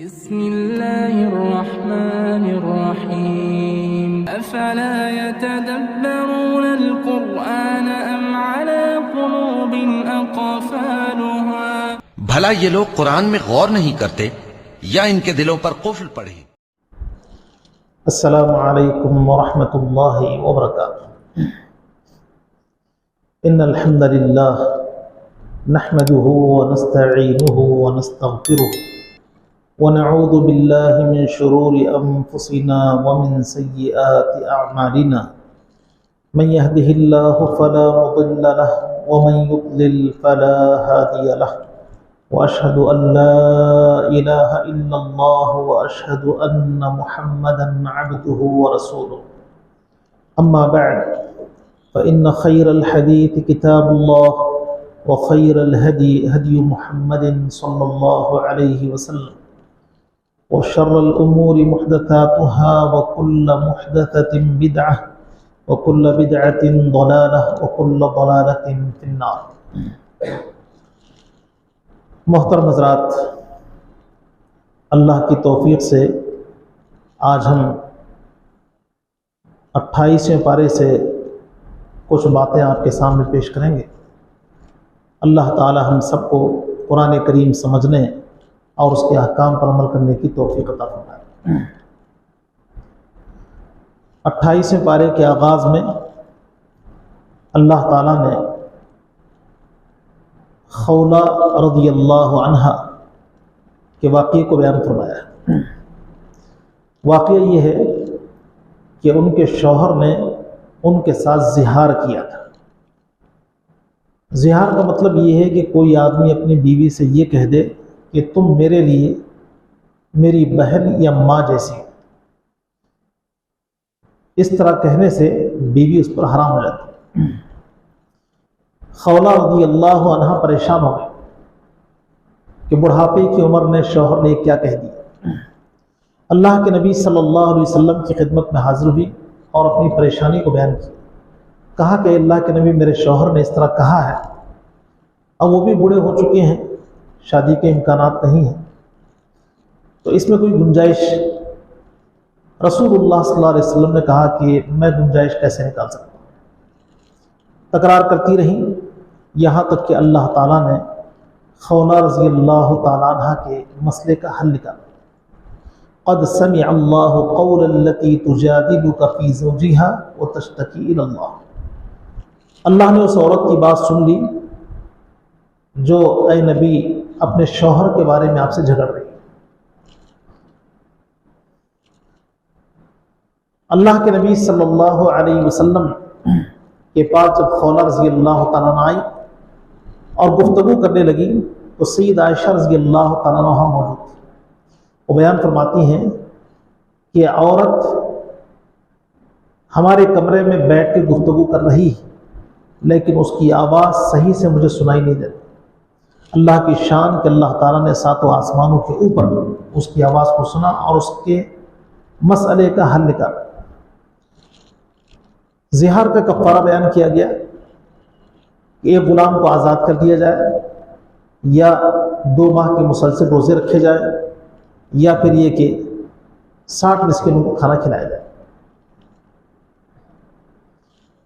बिस्मिल्लाहिर्रहमानिर्रहीम अफला यतदब्बरून अल-कुरआन अम अला कुलूबिन अक़फ़ालुहा। भला ये लोग कुरान में गौर नहीं करते या इनके दिलों पर कुफ्र पड़े। अस्सलामु अलैकुम वरहमतुल्लाहि वबरकातुहू। इन्नल हम्दलिल्लाह नहमदुहु व नस्तईनुहु व नस्तगफिरुहु व नऊज़ु बिल्लाहि मिन शुरूरि अनफुसिना व मिन सय्यिआति अअमालिना। मन यहदिहिल्लाहु फला मुदिल्ल लहु व मन युद्लिल फला हादिय लहु व अशहदु अन ला इलाहा इल्लल्लाह व अशहदु अन्न मुहम्मदन अब्दुहु व रसूलुहु। अम्मा बअद फ़इन्न खैरल हदीस किताबुल्लाह व खैरल हदी हदी मुहम्मदिन सल्लल्लाहु अलैहि वसल्लम व शर्रल उमूरि मुहदसातुहा व कुल्लु मुहदसतिन बिदअह व कुल्लु बिदअतिन दलालह व कुल्लु दलालतिन फिन्नार। मोहतरम हज़रात, अल्लाह की तौफीक से आज हम 28वें पारे से कुछ बातें आपके सामने पेश करेंगे। अल्लाह ताला हम सबको कुरान करीम समझने और उसके अहकाम पर अमल करने की तौफीक अता फरमाए। 28वें पारे के आगाज़ में अल्लाह ताला ने खौला रज़ियल्लाहु अन्हा के वाक़ये को बयान फरमाया। वाक़या ये है कि उनके शौहर ने उनके साथ ज़िहार किया था। ज़िहार का मतलब ये है कि कोई आदमी अपनी बीवी से ये कह दे कि तुम मेरे लिए मेरी बहन या माँ जैसी हो। इस तरह कहने से बीवी उस पर हराम हो जाती। खौला रज़ियल्लाहु अन्हा परेशान हो गए कि बुढ़ापे की उम्र में शौहर ने क्या कह दिया। अल्लाह के नबी सल्लल्लाहु अलैहि वसल्लम की खिदमत में हाजिर हुई और अपनी परेशानी को बयान की। कहा कि अल्लाह के नबी, मेरे शौहर ने इस तरह कहा है, अब वो भी बूढ़े हो चुके हैं, शादी के इम्कानात नहीं हैं, तो इसमें कोई गुंजाइश। रसूलुल्लाह सल्लल्लाहु अलैहि वसल्लम ने कहा कि मैं गुंजाइश कैसे निकाल सकता हूँ। तकरार करती रही, यहाँ तक कि अल्लाह ताला ने खौला रज़ियल्लाहु ताला अन्हा के मसले का हल निकाला। क़द समिअ अल्लाहु क़ौलल्लती तुजादिलुका फ़ी ज़ौजिहा व तश्तकी इलल्लाह। अल्लाह ने उस औरत की बात सुन ली जो ऐ नबी अपने शौहर के बारे में आपसे झगड़ रही। अल्लाह के नबी सल्लल्लाहु अलैहि वसल्लम के पास जब खौला रज़ियल्लाहु ताला अन्हा आई और गुफ्तगू करने लगी तो सईद आयशा रज़ियल्लाहु ताला अन्हा मौजूद थी। वो बयान फरमाती हैं कि औरत हमारे कमरे में बैठ के गुफ्तगू कर रही है, लेकिन उसकी आवाज़ सही से मुझे सुनाई नहीं देती। अल्लाह की शान कि अल्लाह ताला ने सातों आसमानों के ऊपर उसकी आवाज़ को सुना और उसके मसले का हल निकाला। ज़िहार का कफ़ारा बयान किया गया कि एक गुलाम को आज़ाद कर दिया जाए, या 2 माह के मुसलसल रोज़े रखे जाए, या फिर ये कि 60 मिस्किनों को खाना खिलाया जाए।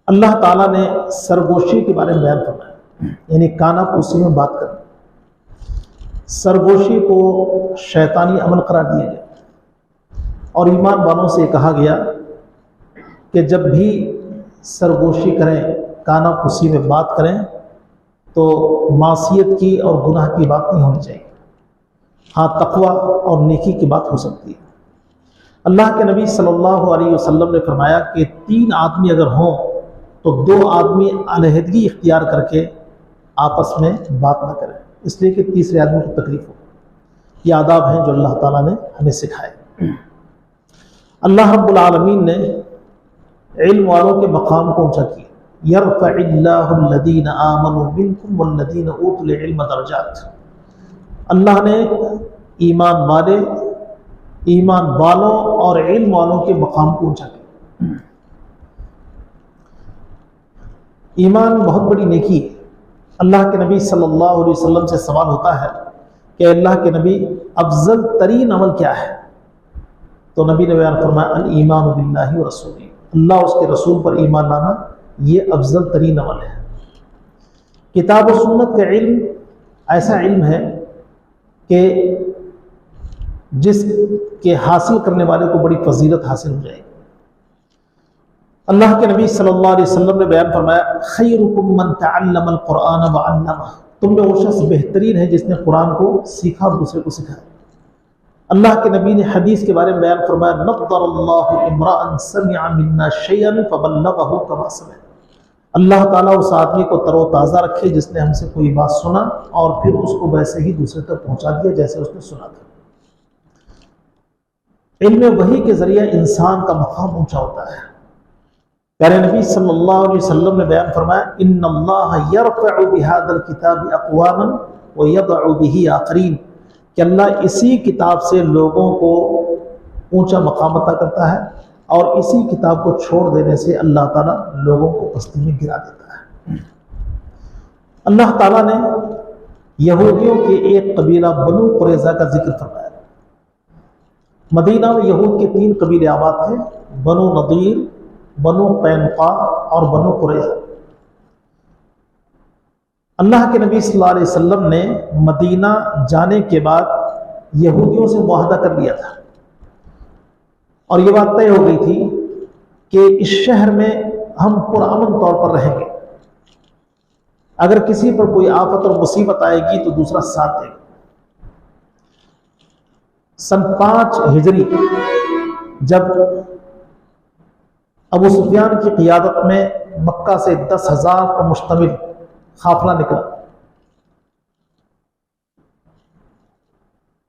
अल्लाह ताला ने सरगोशी के बारे में बयान फरमाया, यानी कानाफूसी में बात करना। सरगोशी को शैतानी अमल करार दिया गया और ईमान वालों से कहा गया कि जब भी सरगोशी करें, कानाफूसी में बात करें, तो मासियत की और गुनाह की बात नहीं होनी चाहिए। हाँ, तक़वा और नेकी की बात हो सकती है। अल्लाह के नबी सल्लल्लाहु अलैहि वसल्लम ने फरमाया कि 3 आदमी अगर हों तो 2 आदमी अलहदगी इख्तियार करके आपस में बात ना करें, इसलिए कि तीसरे आदमी को तकलीफ हो। ये आदाब हैं जो अल्लाह ताला ने हमें सिखाए। अल्लाह रब्बुल आलमीन ने इल्म वालों के मकाम को ऊंचा किया। यरफ़इल्लाहुल्लज़ीना आमनू मिनकुम वल्लज़ीना ऊतुल इल्म दरजात। अल्लाह ने ईमान वालों और इल्म वालों के मकाम को ऊंचा किया। ईमान बहुत बड़ी नेकी है। अल्लाह के नबी सल्लल्लाहु अलैहि वसल्लम से सवाल होता है कि अल्लाह के नबी अफजल तरीन अमल क्या है? तो नबी ने बयान फरमाया अल ईमान बिल्लाहि व रसूलिही, अल्लाह उसके रसूल पर ईमान लाना, ये अफजल तरीन अमल है। किताब और सुन्नत का इल्म ऐसा इल्म है कि जिसके हासिल करने वाले को बड़ी फजीलत हासिल हो जाएगी। अल्लाह के नबी सल्लल्लाहु अलैहि वसल्लम ने बयान फरमाया खैरुकुम मन तअल्लमल कुरान व अल्लमह, तुम में वो शख्स बेहतरीन है जिसने कुरान को सीखा और दूसरे को सिखाया। अल्लाह के नबी ने हदीस के बारे में बयान फरमाया नद्दरल्लाहु इम्राअन समिअ मिन्ना शैअन फबल्लगहु कमा समिअ, अल्लाह ताला उस आदमी को तरोताज़ा रखे जिसने हमसे कोई बात सुना और फिर उसको वैसे ही दूसरे तक पहुंचा दिया जैसे उसने सुना था। इल्म वही के जरिए इंसान का मकाम ऊंचा होता है। प्यारे नबी सल्लल्लाहु अलैहि वसल्लम ने बयान फरमाया इन्नल्लाह यरफ़उ बिहादल किताबि अक़वामन व यदअउ बिही आखरीन, कि अल्लाह इसी किताब से लोगों को ऊंचा मकाम अता करता है और इसी किताब को छोड़ देने से अल्लाह ताला लोगों को पस्ती में गिरा देता है। अल्लाह ताला ने यहूदियों के एक कबीला बनु कुरैज़ा का जिक्र फरमाया। मदीना में यहूद के 3 कबीले आबाद थे, बनु नदीर, बनु कैनुका और बनु कुरैज़ा। अल्लाह के नबी सल्लल्लाहु अलैहि वसल्लम ने मदीना जाने के बाद यहूदियों से मुआहदा कर लिया था और ये बात तय हो गई थी कि इस शहर में हम पुरअमन तौर पर रहेंगे, अगर किसी पर कोई आफत और मुसीबत आएगी तो दूसरा साथ देगा। सन 5 हिजरी जब अबू सुफियान की क़ियादत में मक्का से 10,000 पर मुश्तमिल काफिला निकला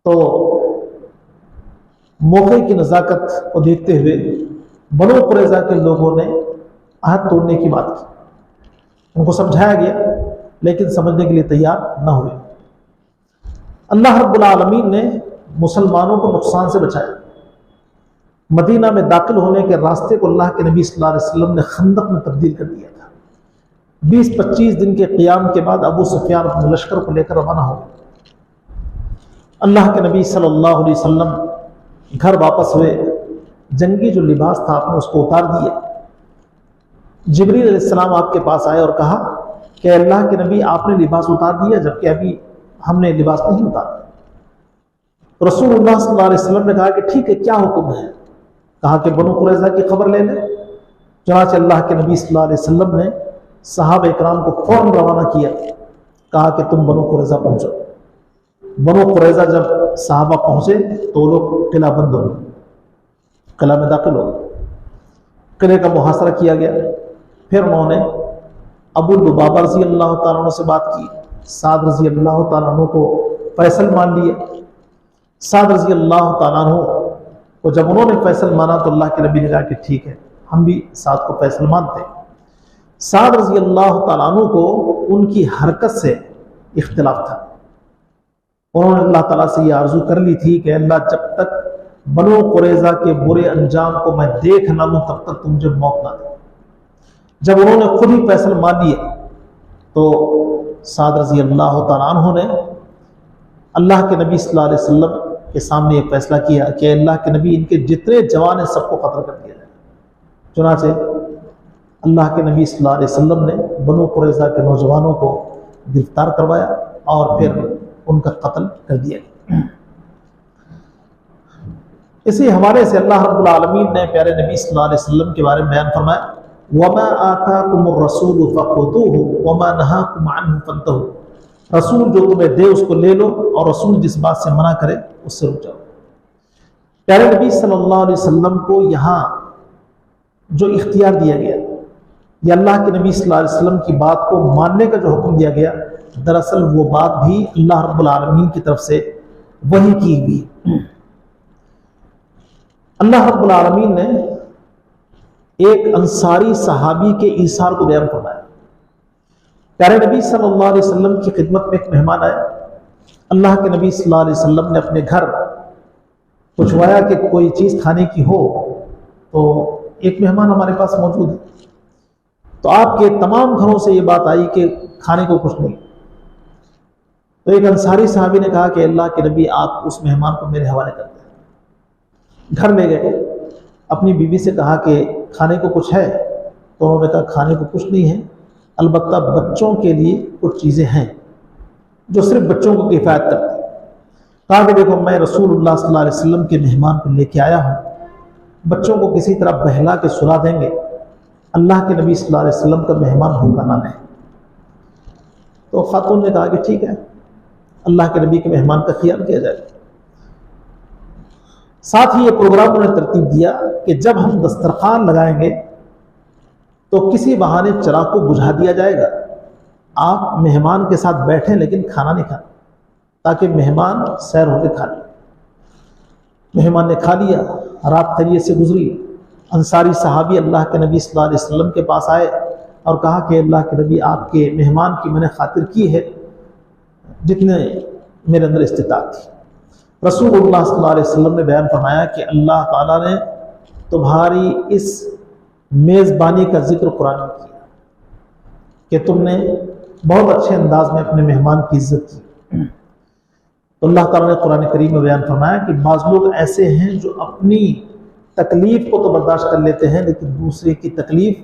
तो मौके की नज़ाकत को देखते हुए बनु कुरैज़ा के लोगों ने आहद तोड़ने की बात की। उनको समझाया गया लेकिन समझने के लिए तैयार न हुए। अल्लाह रब्बुल आलमीन ने मुसलमानों को नुकसान से बचाया। मदीना में दाखिल होने के रास्ते को अल्लाह के नबी सल्लल्लाहु अलैहि वसल्लम ने खंदक में तब्दील कर दिया था। 20-25 दिन के क़ियाम के बाद अबू सुफियान अपने लश्कर को लेकर रवाना हो गए। अल्लाह के नबी सल्लल्लाहु अलैहि वसल्लम घर वापस हुए, जंगी जो लिबास था आपने उसको उतार दिया। जिब्रील अलैहिस्सलाम आपके पास आए और कहा कि अल्लाह के नबी आपने लिबास उतार दिया जबकि अभी हमने लिबास नहीं उतारा। रसूलुल्लाह सल्लल्लाहु अलैहि वसल्लम ने कहा कि ठीक है, क्या हुक्म है? कहा कि बनु कुरैज़ा की खबर ले लें। चुनांचे अल्लाह के नबी सल्लल्लाहु अलैहि वसल्लम ने सहाबा इकराम को फौरन रवाना किया, कहा कि तुम बनु कुरैज़ा पहुंचो। बनु कुरैज़ा जब सहाबा पहुंचे तो लोग किला बंद हो गए, किला में दाखिल हो गए। किले का मुहासरा किया गया। फिर उन्होंने अबू लुबाबा रज़ी अल्लाह तआला अन्हु से बात की, साद रज़ी अल्लाह तआला अन्हु को फैसल मान लिए। साद रज़ी अल्लाह तआला अन्हु को जब उन्होंने फैसल माना तो अल्लाह के नबी ने कहा कि ठीक है, हम भी साद को फैसल मानते हैं। साद रज़ी अल्लाह तआला अन्हु को उनकी हरकत से इख्तिलाफ था। उन्होंने अल्लाह ताला से ये आरजू कर ली थी कि अल्लाह जब तक बनु कुरैज़ा के बुरे अंजाम को मैं देख ना लूं तब तक तुम मुझे मौत ना दे। जब उन्होंने खुद ही फैसल मान लिया तो साद रज़ी अल्लाह तआला अन्हु ने अल्लाह के नबी सल्लल्लाहु अलैहि वसल्लम के सामने ये फैसला किया कि अल्लाह के नबी इनके जितने जवान हैं सबको कत्ल कर दिया जाए। चुनांचे अल्लाह के नबी सल्लल्लाहु अलैहि वसल्लम ने बनु कुरैज़ा के नौजवानों को गिरफ्तार करवाया और फिर उनका कत्ल कर दिया। इसी हवाले से अल्लाह रब्बुल आलमीन ने प्यारे नबी सल्लल्लाहु अलैहि वसल्लम के बारे में बयान फरमाया वमा आताकुमुर रसूल फखुदूहु वमा नहाकुम अन्हु फंतहू, रसूल जो तुम्हें दे उसको ले लो और रसूल जिस बात से मना करे उससे रुक जाओ। प्यारे नबी सल्लल्लाहु अलैहि वसल्लम को यहाँ जो इख्तियार दिया गया, या अल्लाह के नबी सल्लल्लाहु अलैहि वसल्लम की बात को मानने का जो हुक्म दिया गया, दरअसल वो बात भी अल्लाह रब्बुल आलमीन की तरफ से वही की हुई। अल्लाह रब्बुल आलमीन ने एक अंसारी सहाबी के ईसार को बयान फरमाया। प्यारे नबी सल्लल्लाहु अलैहि वसल्लम की खिदमत में एक मेहमान आया। अल्लाह के नबी सल्लल्लाहु अलैहि वसल्लम ने अपने घर पूछवाया कि कोई चीज़ खाने की हो, तो एक मेहमान हमारे पास मौजूद है। तो आपके तमाम घरों से ये बात आई कि खाने को कुछ नहीं। तो एक अंसारी साहबी ने कहा कि अल्लाह के नबी आप उस मेहमान को मेरे हवाले कर दें। घर ले गए, अपनी बीवी से कहा कि खाने को कुछ है? तो उन्होंने कहा खाने को कुछ नहीं है, अलबत्ता बच्चों के लिए कुछ चीज़ें हैं जो सिर्फ बच्चों को किफ़ायत करती हैं। कहा कि देखो मैं रसूलुल्लाह सल्लल्लाहु अलैहि वसल्लम के मेहमान को लेके आया हूँ, बच्चों को किसी तरह बहला के सुला देंगे, अल्लाह के नबी सल्लल्लाहु अलैहि वसल्लम का मेहमान भूखा ना रहे। तो खातून ने कहा कि ठीक है, अल्लाह के नबी के मेहमान का ख्याल किया जाएगा। साथ ही ये प्रोग्राम उन्होंने तरतीब दिया कि जब हम दस्तरखान लगाएंगे तो किसी बहाने चिराग को बुझा दिया जाएगा, आप मेहमान के साथ बैठें लेकिन खाना नहीं खाना, ताकि मेहमान सैर होकर खा ले। मेहमान ने खा लिया, रात खैरियत से गुजरी। अंसारी सहाबी अल्लाह के नबी सल्लल्लाहु अलैहि वसल्लम के पास आए और कहा कि अल्लाह के नबी आपके मेहमान की मैंने खातिर की है जितने मेरे अंदर इस्तिताअत थी। रसूलुल्लाह सल्लल्लाहु अलैहि वसल्लम ने बयान फरमाया कि अल्लाह ताला ने तुम्हारी इस मेज़बानी का जिक्र कुरान में किया कि तुमने बहुत अच्छे अंदाज में अपने मेहमान की इज्जत की। तो अल्लाह ताला ने कुरान करीम में बयान फरमाया कि बाज़ लोग ऐसे हैं जो अपनी तकलीफ को तो बर्दाश्त कर लेते हैं लेकिन दूसरे की तकलीफ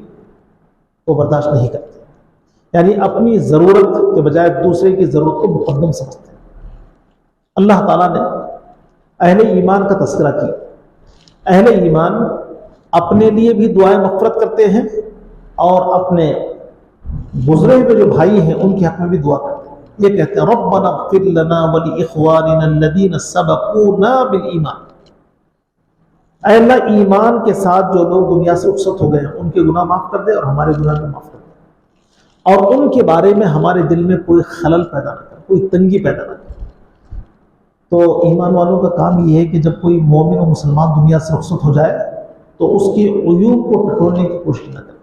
को बर्दाश्त नहीं करते, यानी अपनी ज़रूरत के बजाय दूसरे की ज़रूरत को मुकद्दम समझते हैं। अल्लाह ताला ने अहले ईमान का तज़किरा किया। अहले ईमान अपने लिए भी दुआएं मग़फ़िरत करते हैं और अपने गुजरे हुए जो भाई हैं उनके हक़ में भी दुआ करते हैं। ये कहते हैं रब्बना इग़फ़िर लना व लिइख़वानिना अल्लज़ीना सबक़ूना बिल ईमान। ऐ अल्लाह ईमान के साथ जो लोग दुनिया से रुख़सत हो गए हैं उनके गुनाह माफ़ कर दे और हमारे गुनाह भी माफ़ कर दे, और उनके बारे में हमारे दिल में कोई खलल पैदा न कर, कोई तंगी पैदा न कर। तो ईमान वालों का काम ये है कि जब कोई मोमिन और मुसलमान दुनिया से रुख़सत हो जाए तो उसकी उयूब को टटोलने की कोशिश न करें,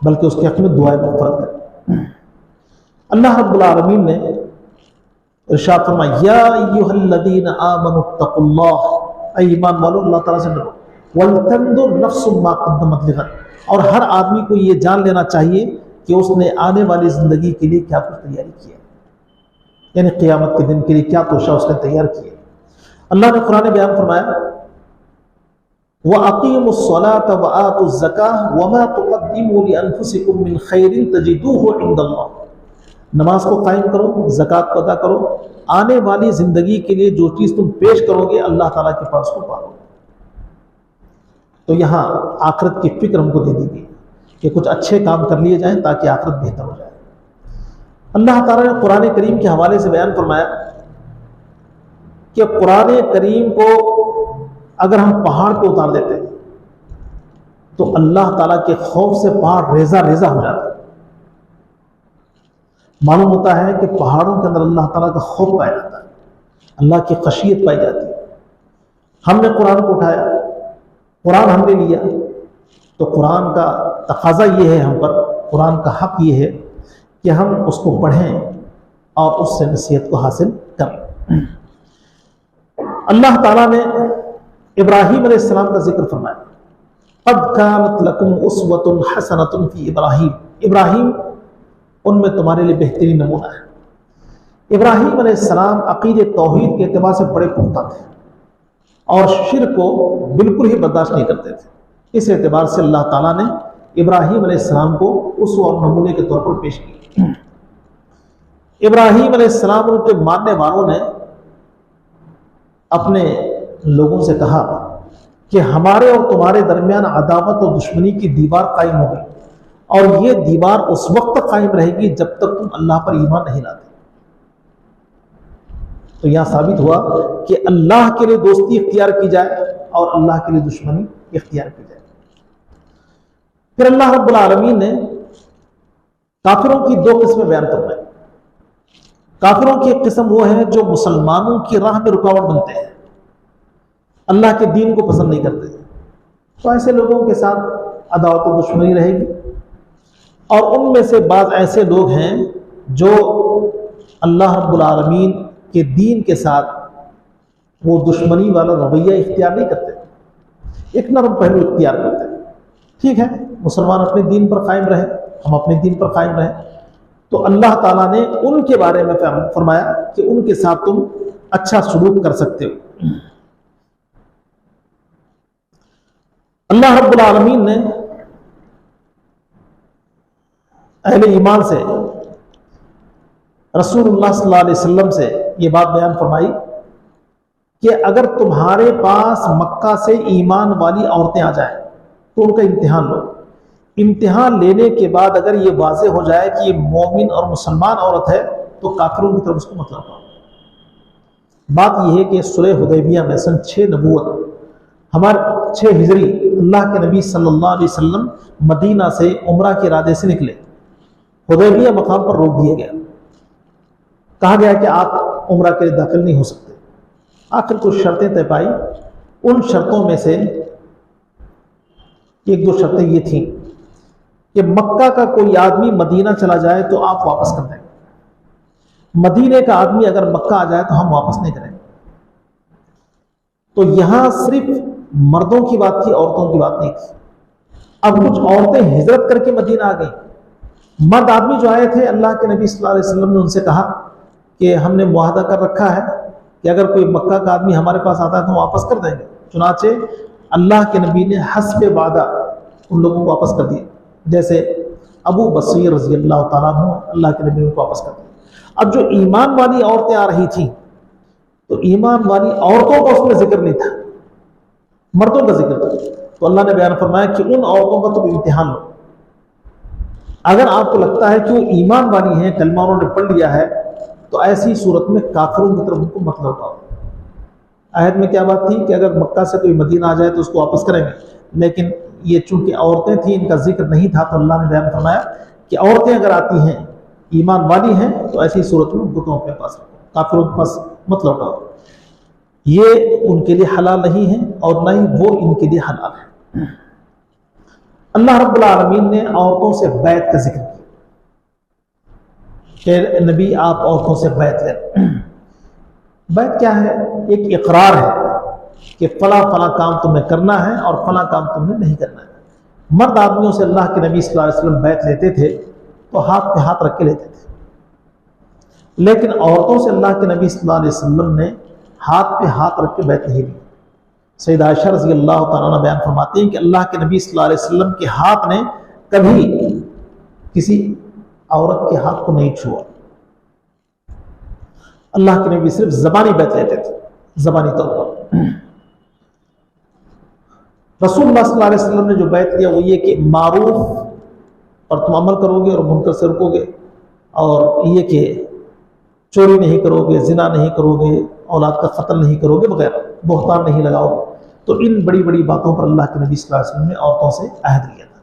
बल्कि उसके हक़ में दुआएं मग़फ़िरत करें। अल्लाह रब्बुल आलमीन ने इरशाद फरमाया या अय्युहल्लज़ीना आमनु तक़ुल्लाह, ईमान वालों अल्लाह ताला से डरो, वलतंजुर नफ्सुम मा क़द्दमत लिग़द, और हर आदमी को ये जान लेना चाहिए कि उसने आने वाली ज़िंदगी के लिए क्या कुछ तैयारी की है, यानी क़यामत के दिन के लिए क्या तोशा उसने तैयार किया। अल्लाह ने कुरान में बयान फरमाया व अक़ीमुस्सलात व आतुज़्ज़काह व मा तुक़द्दिमू लिअन्फुसिकुम मिन खैरिन तजिदूहु इंदल्लाह, नमाज को कायम करो, ज़कात को अदा करो, आने वाली ज़िंदगी के लिए जो चीज़ तुम पेश करोगे अल्लाह ताला के पास को पाओगे। तो यहाँ आखिरत की फिक्र हमको दे दी गई कि कुछ अच्छे काम कर लिए जाएं ताकि आखिरत बेहतर हो जाए। अल्लाह ताला ने कुरान करीम के हवाले से बयान फरमाया कि कुरान करीम को अगर हम पहाड़ पे उतार देते हैं तो अल्लाह ताला के खौफ से पहाड़ रेजा रेजा हो जाता है। मालूम होता है कि पहाड़ों के अंदर अल्लाह ताला का खौफ पाया जाता है, अल्लाह की खशियत पाई जाती है। हमने कुरान को उठाया, कुरान हमने लिया, तो कुरान का तकाजा ये है हम पर, कुरान का हक ये है कि हम उसको पढ़ें और उससे नसीहत को हासिल करें। अल्लाह ताला ने इब्राहीम अलैहिस्सलाम का जिक्र फरमाया, क़द कानत लकुम उस्वतुन हसनतुन फी इब्राहीम, इब्राहीम उनमें तुम्हारे लिए बेहतरीन नमूना है। इब्राहीम अलैहिस्सलाम अक़ीदे तौहीद के एतबार से बड़े पुख्ता थे और शिर्क को बिल्कुल ही बर्दाश्त नहीं करते थे। इस एतबार से अल्लाह ताला ने इब्राहीम अलैहिस्सलाम को उस्वा और नमूने के तौर पर पेश किया। इब्राहीम अलैहिस्सलाम उनके मानने वालों ने अपने लोगों से कहा कि हमारे और तुम्हारे दरमियान अदावत और दुश्मनी की दीवार कायम होगी और ये दीवार उस वक्त तक कायम रहेगी जब तक तुम अल्लाह पर ईमान नहीं लाते। तो यहां साबित हुआ कि अल्लाह के लिए दोस्ती इख्तियार की जाए और अल्लाह के लिए दुश्मनी इख्तियार की जाए। फिर अल्लाह रब्बुल आलमीन ने काफिरों की दो किस्में बयान फरमाई। काफिरों की एक किस्म वो है जो मुसलमानों की राह में रुकावट बनते हैं, अल्लाह के दीन को पसंद नहीं करते, तो ऐसे लोगों के साथ अदावत और दुश्मनी रहेगी। और उनमें से बाज़ ऐसे लोग हैं जो अल्लाह रब्बुल आलमीन के दीन के साथ वो दुश्मनी वाला रवैया इख्तियार नहीं करते, एक नरम पहलू इख्तियार करते हैं। ठीक है, मुसलमान अपने दीन पर कायम रहे, हम अपने दीन पर कायम रहें, तो अल्लाह ताला ने उनके बारे में फरमाया कि उनके साथ तुम अच्छा सलूक कर सकते हो। अल्लाह रब्बुल आलमीन ने अहले ईमान से, रसूलुल्लाह सल्लल्लाहु अलैहि वसल्लम से ये बात बयान फरमाई कि अगर तुम्हारे पास मक्का से ईमान वाली औरतें आ जाए तो उनका इम्तिहान लो। इम्तिहान लेने के बाद अगर ये वाज़ेह हो जाए कि ये मोमिन और मुसलमान औरत है तो काफिरों की तरफ उसको मत लौटाओ। बात यह है कि सुलह हुदैबिया में सन 6 नबूवत हमारे 6 हिजरी अल्लाह के नबी सल्लल्लाहु अलैहि वसल्लम मदीना से उम्रा के इरादे से निकले। हुदैबिया मकाम पर रोक दिया गया, कहा गया कि आप उम्रा के लिए दाखिल नहीं हो सकते। आखिर कुछ शर्तें तय पाई। उन शर्तों में से एक दो शर्तें ये थीं कि मक्का का कोई आदमी मदीना चला जाए तो आप वापस कर देंगे, मदीने का आदमी अगर मक्का आ जाए तो हम वापस नहीं करेंगे। तो यहां सिर्फ मर्दों की बात थी, औरतों की बात नहीं थी। अब कुछ औरतें हिजरत करके मदीना आ गई। मर्द आदमी जो आए थे, अल्लाह के नबी सल्लल्लाहु अलैहि वसल्लम ने उनसे कहा कि हमने मुआहदा कर रखा है कि अगर कोई मक्का का आदमी हमारे पास आता है तो वापस कर देंगे। चुनाचे अल्लाह के नबी ने हस्बे वादा उन लोगों को वापस कर दिया, जैसे अबू बसीर रज़ी अल्लाह तआला अन्हु, अल्लाह के नबी ने उनको वापस कर दिया। अब जो ईमान वाली औरतें आ रही थी तो ईमान वाली औरतों का उसमें जिक्र नहीं था, मर्दों का जिक्र था। तो अल्लाह ने बयान फरमाया कि उन औरतों का तुम इम्तिहान लो। अगर आपको लगता है कि वो ईमान वाली हैं, कलमा उन्होंने पढ़ लिया है, तो ऐसी सूरत में काफिरों की तरफ उनको मत लौटाओ। आयत में क्या बात थी कि अगर मक्का से कोई मदीना आ जाए तो उसको वापस करेंगे, लेकिन ये चूंकि औरतें थी, इनका जिक्र नहीं था, तो अल्लाह ने बयान फरमाया कि औरतें अगर आती हैं, ईमान वाली हैं, तो ऐसी सूरत में उनको तुम अपने पास रखो, काफिरों के पास मत लौटाओ। ये उनके लिए हलाल नहीं है और न ही वो इनके लिए हलाल है। अल्लाह रब्बुल आलमीन ने औरतों से बैत का जिक्र किया कि नबी आप औरतों से बैत लें। बैत क्या है? एक इकरार है कि फला फला काम तुम्हें करना है और फला काम तुम्हें नहीं करना है। मर्द आदमियों से अल्लाह के नबी सल्लल्लाहु अलैहि वसल्लम बैत लेते थे तो हाथ पे हाथ रख के लेते थे, लेकिन औरतों से अल्लाह के नबी सल्लल्लाहु अलैहि वसल्लम ने हाथ पे हाथ रख के बैत नहीं ली। सैयदा आयशा रज़ी अल्लाह तआला अन्हा बयान फरमाती हैं कि अल्लाह के नबी सल्लल्लाहु अलैहि वसल्लम के हाथ ने कभी किसी औरत के हाथ को नहीं छुआ। अल्लाह के नबी सिर्फ ज़बानी बैत लेते थे, ज़बानी तौर पर। रसूलुल्लाह सल्लल्लाहु अलैहि वसल्लम ने जो बैत लिया वो ये कि मारूफ पर तुम अमल करोगे और मुनकर से रुकोगे, और ये कि चोरी नहीं करोगे, जिना नहीं करोगे, औलाद का कत्ल नहीं करोगे वगैरह, बोहतान नहीं लगाओगे। तो इन बड़ी बड़ी बातों पर अल्लाह के नबी सल्लल्लाहु अलैहि वसल्लम ने औरतों से अहद लिया था।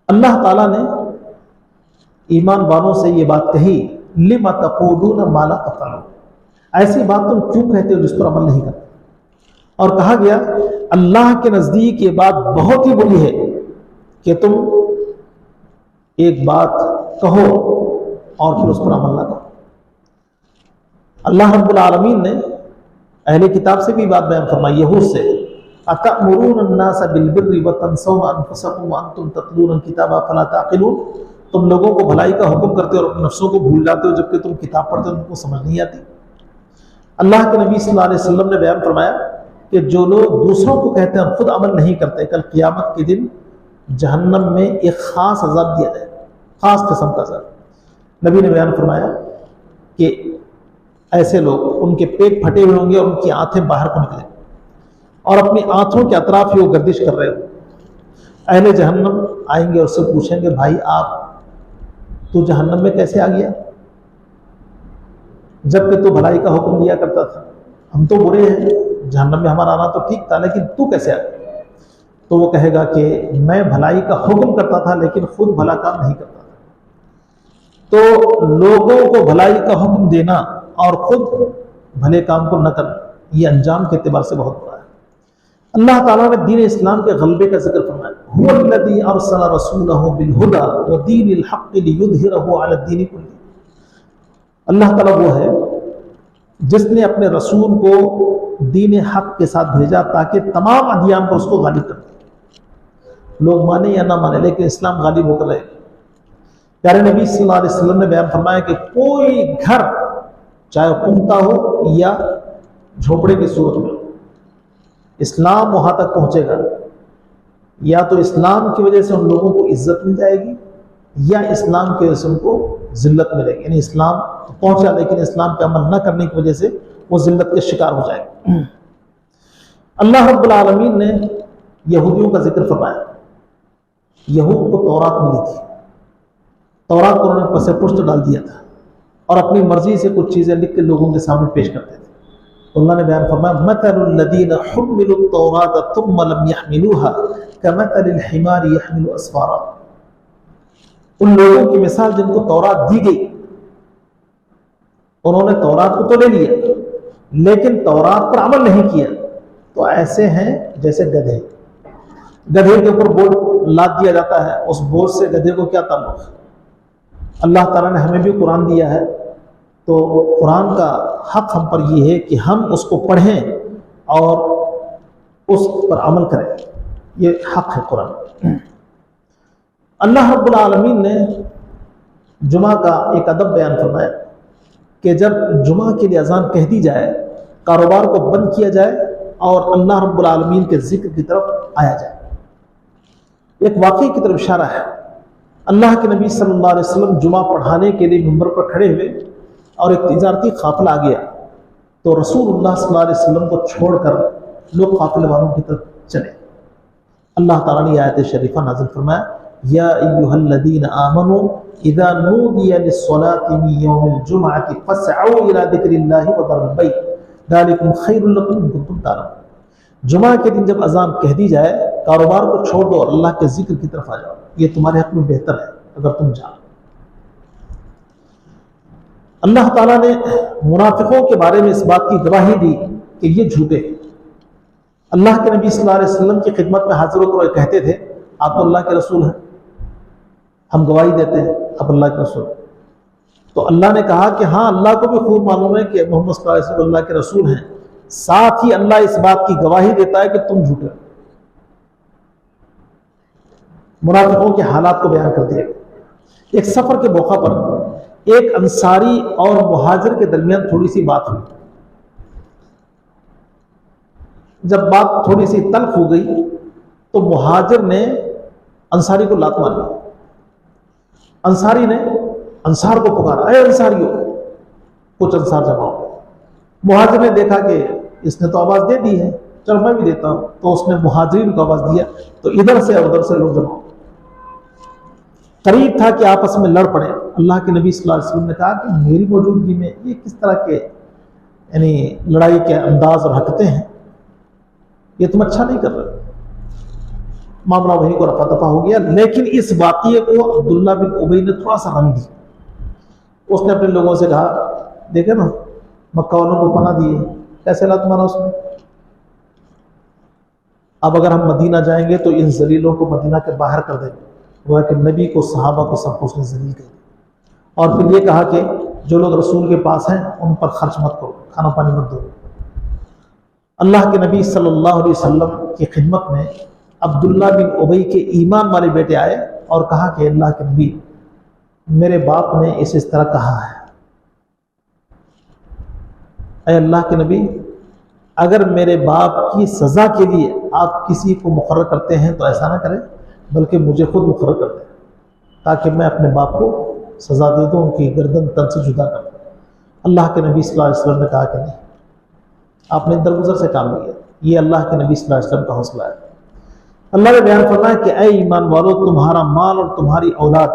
अल्लाह ताला ने ईमान वालों से ये बात कही, लिमा तक़ूलून मा ला तफ़अलून, ऐसी बात तुम क्यों कहते हो जिस पर अमल नहीं करते। और कहा गया अल्लाह के नज़दीक ये बात बहुत ही बुरी है कि तुम एक बात कहो और फिर उस पर अमल ना करो। अल्लाह रब्बुल आलमीन ने अहले किताब से भी बात बयान फरमाई, यहूद से, अतअमुरून अन्नास बिलबिर्रि व तंसौना अनफुसकुम व अंतुम ततलून किताबा फला ताक़िलून, तुम लोगों को भलाई का हुक्म करते हो और अपने नफ्सों को भूल जाते हो, जबकि तुम किताब पढ़ते हो, तुमको समझ नहीं आती। अल्लाह के नबी सल्लल्लाहु अलैहि वसल्लम ने बयान फरमाया कि जो लोग दूसरों को कहते हैं और खुद अमल नहीं करते, कल क़ियामत के दिन जहन्नम में एक ख़ास अज़ाब दिया जाएगा, ख़ास किस्म का अज़ाब। नबी ने बयान फरमाया कि ऐसे लोग, उनके पेट फटे हुए होंगे और उनकी आंखें बाहर को निकले और अपनी आंखों के अतराफ ही वो गर्दिश कर रहे हो। अहले जहन्नम आएंगे और उससे पूछेंगे, भाई आप तू जहन्नम में कैसे आ गया, जबकि तू भलाई का हुक्म दिया करता था। हम तो बुरे हैं, जहन्नम में हमारा आना तो ठीक था, लेकिन तू कैसे आ गया। तो वो कहेगा कि मैं भलाई का हुक्म करता था लेकिन खुद भला काम नहीं करता था। तो लोगों को भलाई का हुक्म देना और खुद भले काम को न करना, ये अंजाम के एतबार से बहुत बुरा है। अल्लाह ताला ने दीन इस्लाम के गलबे का जिक्र फरमाया, हुवल्लज़ी अरसला रसूलहु बिलहुदा व दीनिल हक़्क़ि लियुज़हिरहु अला दीनि कुल्लिही। अल्लाह ताला वो है जिसने अपने रसूल को दीन हक़ के साथ भेजा ताकि तमाम अदियान पर उसको गालिब कर दे। लोग माने या ना माने, लेकिन इस्लाम गालिब होकर रहे। प्यारे नबी सल्लल्लाहु अलैहि वसल्लम ने बयान फरमाया कि कोई घर चाहे पुख्ता हो या झोपड़े की सूरत में, इस्लाम वहां तक पहुंचेगा या तो इस्लाम की वजह से उन लोगों को इज्जत मिल जाएगी या इस्लाम की वजह से उनको जिल्लत मिलेगी। यानी इस्लाम तो पहुंचा लेकिन इस्लाम पे अमल न करने की वजह से वो जिल्लत के शिकार हो जाएगा। अल्लाह रब्बुल आलमीन ने यहूदियों का जिक्र फरमाया। यहूद को तौरात मिली थी, तौरात को उन्होंने पसे पुष्ट डाल दिया था और अपनी मर्जी से कुछ चीज़ें लिख के लोगों के सामने पेश करते थे। तो अल्लाह ने बयान फरमाया मथलुल लदीना हुम्मिलुत तौरात थुम्मा लम यहमिलूहा कमथलिल हिमारी यहमिलु अस्फारा। उन लोगों की मिसाल जिनको तौरात दी गई, उन्होंने तौरात को तो ले लिया लेकिन तौरात पर अमल नहीं किया, तो ऐसे हैं जैसे गधे। गधे के ऊपर बोझ लाद दिया जाता है, उस बोझ से गधे को क्या ताल्लुक। अल्लाह ताला ने हमें भी कुरान दिया है, तो कुरान का हक हम पर यह है कि हम उसको पढ़ें और उस पर अमल करें, ये हक है कुरान। अल्लाह रब्बुल आलमीन ने जुमा का एक अदब बयान फरमाया कि जब जुमा के लिए अजान कह दी जाए, कारोबार को बंद किया जाए और अल्लाह रब्बुल आलमीन के जिक्र की तरफ आया जाए। एक वाक़ई की तरफ इशारा है। अल्लाह के नबी सल्लल्लाहु अलैहि वसल्लम जुमा पढ़ाने के लिए मिंबर पर खड़े हुए और एक तिजारती काफिला आ गया, तो रसूलुल्लाह सल्लल्लाहु अलैहि वसल्लम को छोड़कर लोग काफिले वालों की तरफ चले। अल्लाह ताला ने आयत शरीफा नाज़िल फरमाया या अय्युहल्लज़ीना आमनू इज़ा नूदिया लिस्सलाति मिन यौमिल जुमअति फस्अऊ इला ज़िक्रिल्लाहि व दरुल बैअ ज़ालिकुम खैरुल लकुम इन कुंतुम ताअलमून। जुमा के दिन जब अजान कह दी जाए, कारोबार को छोड़ दो और अल्लाह के जिक्र की तरफ आ जाओ, ये तुम्हारे हक में बेहतर है अगर तुम जानो। अल्लाह ताला ने मुनाफिकों के बारे में इस बात की गवाही दी कि ये झूठे। अल्लाह के नबी सल्लल्लाहु अलैहि वसल्लम की खिदमत में हाजिर होकर कहते थे आप तो अल्लाह के रसूल हैं, हम गवाही देते हैं आप अल्लाह के रसूल। तो अल्लाह ने कहा कि हाँ, अल्लाह को भी खूब मालूम है कि मोहम्मद सल्लल्लाहु अलैहि वसल्लम अल्लाह के रसूल हैं, साथ ही अल्लाह इस बात की गवाही देता है कि तुम झूठे। मुनाफिकों के हालात को बयान कर दिया। एक सफर के मौका पर एक अंसारी और मुहाजिर के दरमियान थोड़ी सी बात हुई। जब बात थोड़ी सी तल्ख हो गई तो मुहाजिर ने अंसारी को लात मारी। अंसारी ने अंसार को पुकारा, अरे अंसारियों, कुछ अंसार जमा हो। मुहाजिर ने देखा कि इसने तो आवाज दे दी है, चलो मैं भी देता हूं, तो उसने मुहाजिरीन को आवाज दिया, तो इधर से और उधर से लोग जमा हो। करीब था कि आपस में लड़ पड़े। अल्लाह के नबी सल्लल्लाहु अलैहि वसल्लम ने कहा कि मेरी मौजूदगी में ये किस तरह के यानी लड़ाई के अंदाज और हरकतें हैं, ये तुम अच्छा नहीं कर रहे। मामला वहीं को रफा दफा हो गया, लेकिन इस वाक़ये को अब्दुल्ला बिन उबई ने थोड़ा सा रंग दी। उसने अपने लोगों से कहा, देखे ना मक्का वालों को पनाह दिए, कैसे लात मारा उसने। अब अगर हम मदीना जाएंगे तो इन जलीलों को मदीना के बाहर कर देंगे। वह कि नबी को, सहाबा को, सबको उसने जलील कर दिया। और फिर ये कहा कि जो लोग रसूल के पास हैं उन पर खर्च मत करो, खाना पानी मत दो। अल्लाह के नबी सल्लल्लाहु अलैहि वसल्लम की खिदमत में अब्दुल्ला बिन उबई के ईमान वाले बेटे आए और कहा कि अल्लाह के नबी, मेरे बाप ने इस तरह कहा है। ऐ अल्लाह के नबी, अगर मेरे बाप की सज़ा के लिए आप किसी को मुकर्रर करते हैं तो ऐसा ना करें, बल्कि मुझे खुद मुकर्रर कर दें, ताकि मैं अपने बाप को सज़ा दे दूँ, उनकी गर्दन तन से जुदा कर दूँ। अल्लाह के नबी सल्लल्लाहु अलैहि वसल्लम ने कहा कि नहीं, आपने दरगुजर से काम लिया। ये अल्लाह के नबी सल्लल्लाहु अलैहि वसल्लम का हौसला है। अल्लाह ने बयान फरमाया कि ऐ ईमान वालों, तुम्हारा माल और तुम्हारी औलाद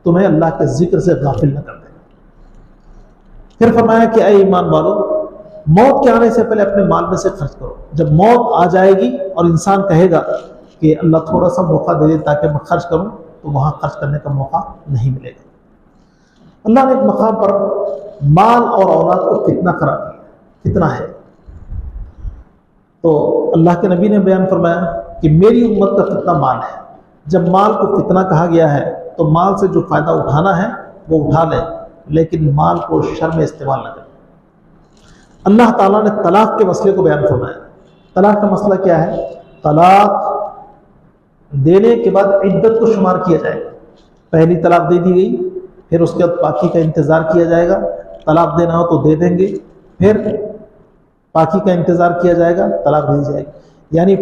तुम्हें अल्लाह के जिक्र से गाफिल न कर दे। फिर फरमाया कि ऐ ईमान वालों, मौत के आने से पहले अपने माल में से खर्च करो। जब मौत आ जाएगी और इंसान कहेगा कि अल्लाह थोड़ा सा मौका दे दे ताकि मैं खर्च करूं, तो वहां खर्च करने का मौका नहीं मिलेगा। अल्लाह ने एक मकाम पर माल और औलाद को कितना करार दिया, कितना है। तो अल्लाह के नबी ने बयान फरमाया कि मेरी उम्मत का कितना माल है। जब माल को कितना कहा गया है तो माल से जो फायदा उठाना है वो उठा लें, लेकिन माल को शर में इस्तेमाल न करें। अल्लाह ताला ने तलाक के मसले को बयान फरमाया। तलाक का मसला क्या है? तलाक देने के बाद इद्दत को शुमार किया जाएगा। पहली तलाक दे दी गई, फिर उसके बाद पाकी का इंतज़ार किया जाएगा, तलाक देना हो तो दे देंगे, फिर पाकी का इंतज़ार किया जाएगा, तलाक दी जाएगी। यानी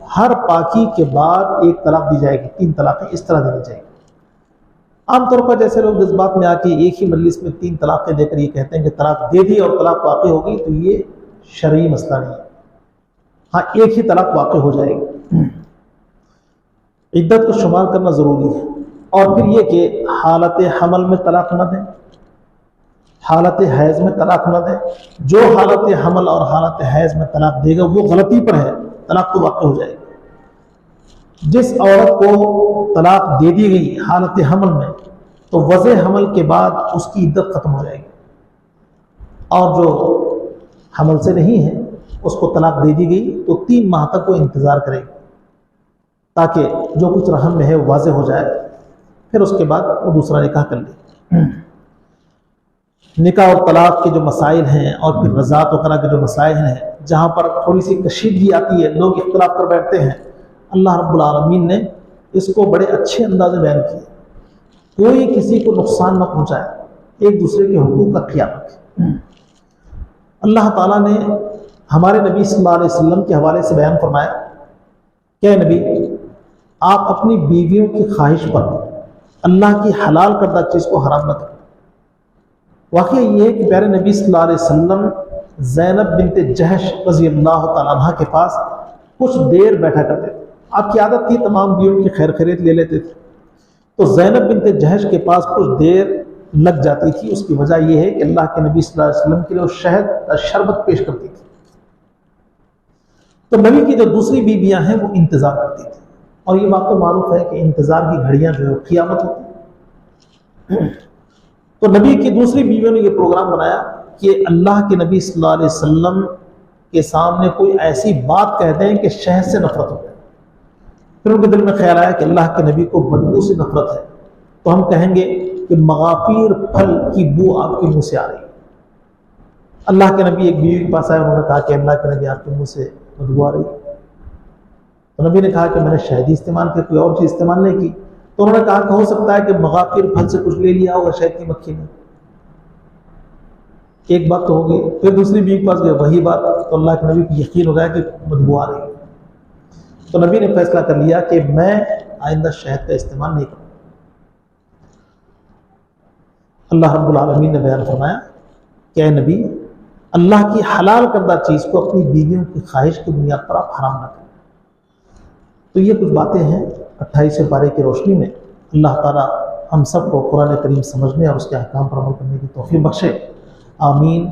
हर पाकी के बाद एक तलाक दी जाएगी, 3 तलाक़ें इस तरह देनी चाहिए। आमतौर पर जैसे लोग जज्बात में आके एक ही मजलिस में 3 तलाक़ें देकर ये कहते हैं कि तलाक दे दी और तलाक वाक़ई होगी, तो ये शरई मसला नहीं है। हाँ, एक ही तलाक वाक़ई हो जाएगी। इद्दत को शुमार करना ज़रूरी है। और फिर ये कि हालत हमल में तलाक न दें, हालत हैज़ में तलाक न दें। जो हालत हमल और हालत हैज़ में तलाक देगा वो गलती पर है, तलाक तो वाक़ई हो जाएगी। जिस औरत को तलाक दे दी गई हालत हमल में, तो वज़े हमल के बाद उसकी इद्दत ख़त्म हो जाएगी। और जो हमल से नहीं है उसको तलाक दे दी गई तो 3 माह तक वो इंतज़ार करेगी, ताकि जो कुछ रहम में है वो वाज़े हो जाए, फिर उसके बाद वो दूसरा निकाह कर ले। निकाह और तलाक के जो मसाइल हैं और फिर रज़ात वगैरह के जो मसाइल हैं, जहाँ पर थोड़ी सी कशीदगी आती है, लोग इख्तिलाफ कर बैठते हैं, अल्लाह रब्बुल आलमीन ने इसको बड़े अच्छे अंदाज में बयान किया। कोई किसी को नुकसान न पहुँचाए, एक दूसरे के हुकूक का ख्याल रखे। अल्लाह ताला ने हमारे नबी सल्लल्लाहु अलैहि वसल्लम के हवाले से बयान फरमाया, क्या नबी आप अपनी बीवियों की ख्वाहिश पर अल्लाह की हलाल करदा चीज़ को हराम न करें। वाक़या ये है कि प्यारे नबी सल्लल्लाहु अलैहि वसल्लम ज़ैनब बिनते जहश रज़ी अल्लाह तआला अन्हा के पास कुछ देर बैठा करते थे। आपकी आदत थी तमाम बीवियों की खैर खैरियत ले लेते थे, तो ज़ैनब बिनते जहश के पास कुछ देर लग जाती थी। उसकी वजह यह है कि अल्लाह के नबी सल्लल्लाहु अलैहि वसल्लम के लिए शहद का शरबत पेश करती थी, तो नबी की जो दूसरी बीवियां हैं वो इंतज़ार करती थी। और ये बात तो मारूफ है कि इंतज़ार की घड़ियां जो है क़ियामत होती है। तो नबी की दूसरी बीवियों ने ये प्रोग्राम बनाया कि अल्लाह के नबी सल्लल्लाहु अलैहि वसल्लम के सामने कोई ऐसी बात कह दें कि शहद से नफरत हो जाए। फिर उनके दिल में ख्याल आया कि अल्लाह के नबी को बदबू से नफरत है, तो हम कहेंगे कि मगाफिर फल की बू आपके मुंह से आ रही है। अल्लाह के नबी एक बीवी के पास आए, उन्होंने कहा कि अल्लाह के नबी आपके मुंह से बदबू आ रही है। तो नबी ने कहा कि मैंने शहद ही इस्तेमाल किया, कोई और चीज़ इस्तेमाल नहीं की। तो उन्होंने कहा कि हो सकता है कि मगाफिर फल से कुछ ले लिया होगा शहद की मक्खी ने। एक बात तो होगी। फिर दूसरी बीवी के पास गए, वही बात। तो अल्लाह के नबी को यकीन हो गया कि बदबू आ रही है। तो नबी ने फैसला कर लिया कि मैं आइंदा शहद का इस्तेमाल नहीं करूँगा। अल्लाह रब्बुल आलमीन ने बयान फरमाया कि ऐ नबी, अल्लाह की हलाल करदा चीज़ को अपनी बीवियों की ख्वाहिश की बुनियाद पर आप हराम न करें। तो ये कुछ बातें हैं 28वें पारे की रोशनी में। अल्लाह ताला हम सबको कुरान करीम समझने और उसके अहकाम पर अमल करने की तौफीक बख्शे। आमीन।